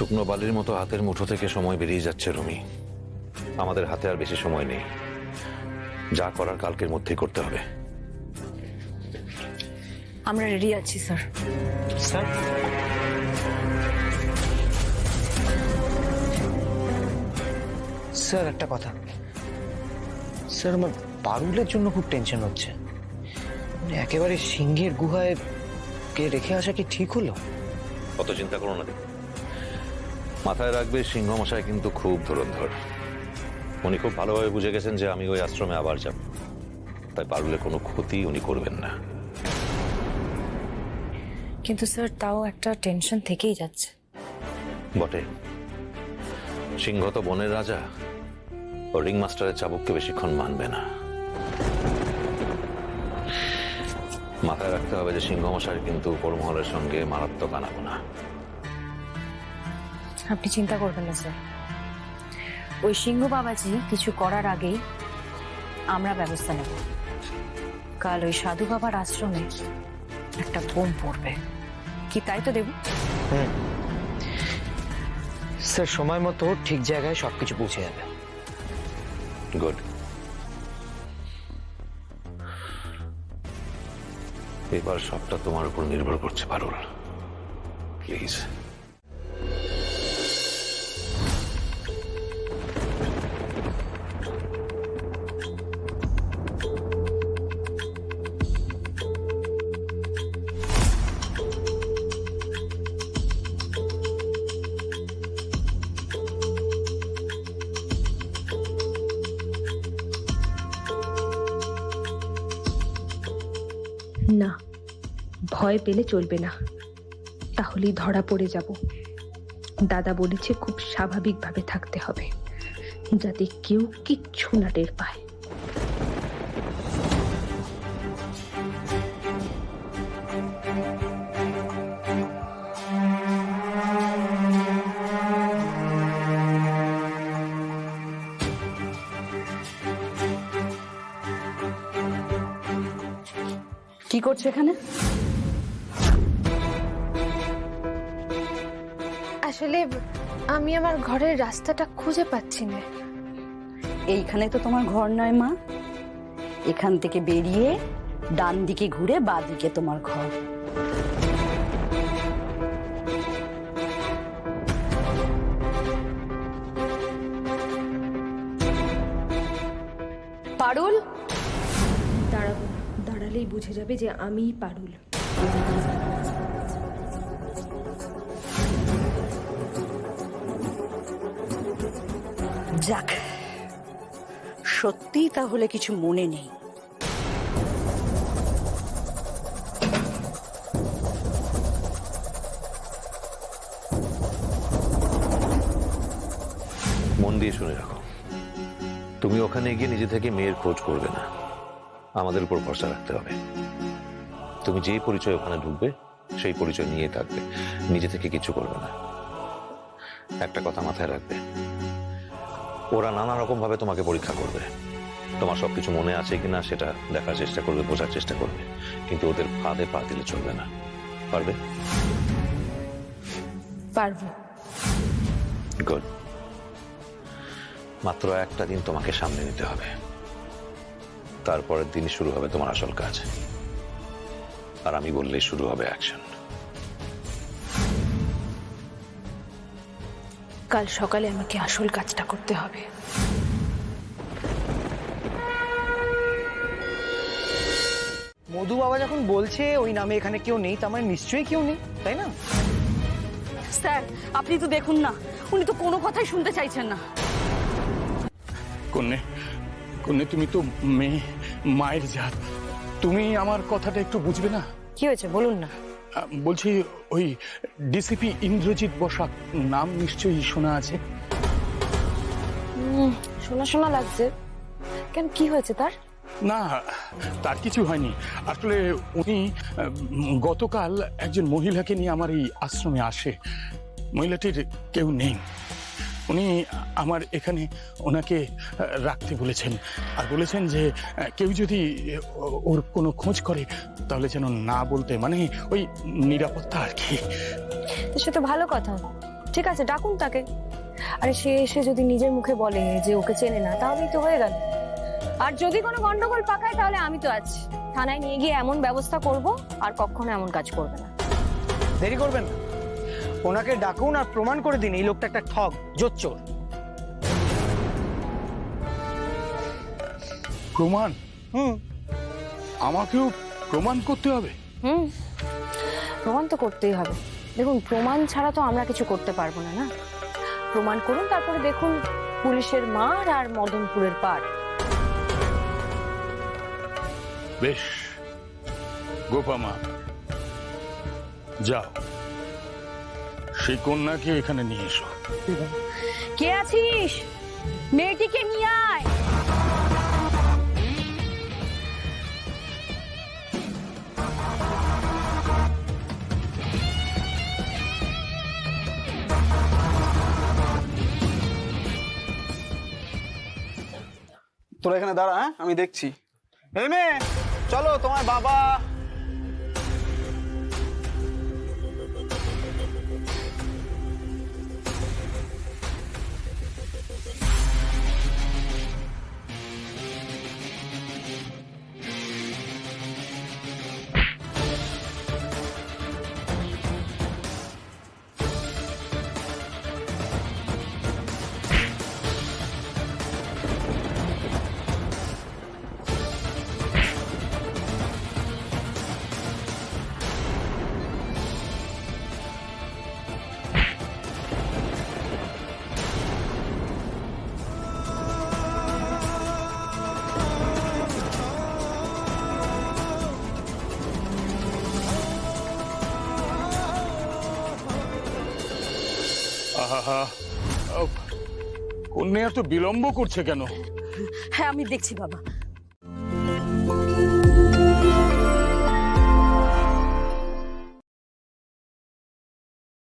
শুকনো বালির মতো হাতের মুঠো থেকে সময় বেরিয়ে যাচ্ছে রুমি। আমাদের হাতে আর বেশি সময় নেই, যা করার কালকের মধ্যেই করতে হবে। আমরা রেডি আছি স্যার। স্যার, স্যার একটা কথা স্যার, আমার পারুলের জন্য খুব টেনশন হচ্ছে। মানে একেবারে সিংহের গুহায় কে রেখে আসা কি ঠিক হলো? অত চিন্তা করো না, মাথায় রাখবে সিংহ মশাই কিন্তু খুব ধুরন্ধর। উনি খুব ভালোভাবে বুঝে গেছেন যে আমি ওই আশ্রমে আবার যাব, তাই পারুলের কোনো ক্ষতি উনি করবেন না। কিন্তু স্যার তাও একটা টেনশন থেকেই যাচ্ছে। বটে, সিংহ তো বনের রাজা, ও রিং মাস্টারের চাবুককে বেশিক্ষণ মানবে না। মাথায় রাখতে হবে যে সিংহ মশাই কিন্তু উপরমহলের সঙ্গে মারাত্মক আনাগোনা। আপনি চিন্তা করবেন না স্যার, ওই সিংহ বাবাজি কিছু করার আগেই আমরা ব্যবস্থা নেব। কাল ওই সাধু বাবার আশ্রমে একটা বোম পড়বে, কি তাই তো দেব? স্যার সময় মতো ঠিক জায়গায় সবকিছু পৌঁছে যাবে। গুড। এবার সবটা তোমার উপর নির্ভর করছে পারুল, প্লিজ। না, ভয় পেলে চলবে না, তাহলেই ধরা পড়ে যাব। দাদা বলেছে খুব স্বাভাবিকভাবে থাকতে হবে, যাতে কেউ কিচ্ছু না টের পায়। কি করছে এখানে? আসলে আমি আমার ঘরের রাস্তাটা খুঁজে পাচ্ছি না। এইখানে তো তোমার ঘর নয় মা, এখান থেকে বেরিয়ে ডান দিকে ঘুরে বাঁ দিকে তোমার ঘর। পারুল, দাঁড়াবো না, দাঁড়ালেই বুঝে যাবে যে আমিই পারুল। যাক, সত্যি তাহলে কিছু মনে নেই। মন দিয়ে শুনে রাখো, তুমি ওখানে গিয়ে নিজে থেকে মেয়ের খোঁজ করবে না, আমাদের উপর ভরসা রাখতে হবে। তুমি যে পরিচয় ওখানে ঢুকবে সেই পরিচয় নিয়ে থাকবে, নিজে থেকে কিছু করবে না। একটা কথা মাথায় রাখবে, ওরা নানা রকম ভাবে তোমাকে পরীক্ষা করবে। তোমার সবকিছু মনে আছে কিনা সেটা দেখার চেষ্টা করবে, বোঝার চেষ্টা করবে, কিন্তু ওদের ফাঁদে পা দিলে চলবে না। পারবে? পারবো। গুড। মাত্র একটা দিন তোমাকে সামনে নিতে হবে, তারপরের দিনই শুরু হবে তোমার আসল কাজ। আর আমি বললেই শুরু হবে অ্যাকশন। কাল সকালে আমাকে আসল কাজটা করতে হবে। মধু বাবা যখন বলছে ওই নামে এখানে কেউ নেই, তার মানে নিশ্চয়ই কেউ নেই, তাই না? স্যার আপনি তো দেখুন না, উনি তো কোনো কথাই শুনতে চাইছেন না। কন্যে, কন্যে তুমি তো মায়ের জাত, তুমি আমার কথাটা একটু বুঝবে না? কি হয়েছে বলুন না। বলছি ওই ডিসিপি ইন্দ্রজিৎ বসাক নাম নিশ্চয়ই শোনা আছে। শোনা শোনা লাগছে, কেন কি হয়েছে তার? না, তার কিছু হয়নি। আসলে উনি গতকাল একজন মহিলাকে নিয়ে আমার এই আশ্রমে আসে। মহিলাটির কেউ নেই, উনি আমার এখানে ওনাকে রাখতে বলেছেন, আর বলেছেন যে কেউ যদি ওর কোনো খোঁজ করে তাহলে যেন না বলতে, মানে ওই নিরাপত্তা আর কি। সে তো ভালো কথা, ঠিক আছে, ডাকুন তাকে। আরে সে এসে যদি নিজের মুখে বলে যে ওকে চেনে না, তাহলেই তো হয়ে গেল। আর যদি কোনো গন্ডগোল পাকায়, তাহলে আমি তো আছি, থানায় নিয়ে গিয়ে এমন ব্যবস্থা করব আর কখনো এমন কাজ করবে না। দেরি করবেন না, ওনাকে ডাকুন আর প্রমাণ করে দিন এই লোকটা একটা ঠগ, জোচ্চোর। প্রমাণ? হুম। আমাকেও প্রমাণ করতে হবে? প্রমাণ তো করতেই হবে। দেখুন, প্রমাণ ছাড়া তো আমরা কিছু করতে পারবো না। না, প্রমাণ করুন, তারপরে দেখুন পুলিশের মার আর মদনপুরের পার। বেশ, গোপামা যাও, সেই কন্যাকে এখানে নিয়ে এসো। কে আছিস? মেয়েটিকে নিয়ে আয়। তোরা এখানে দাঁড়া, হ্যাঁ, আমি দেখছি। এই মেয়ে, চলো, তোমার বাবা। আহা, কন্যা এত বিলম্ব করছে কেন? হ্যাঁ, আমি দেখছি বাবা।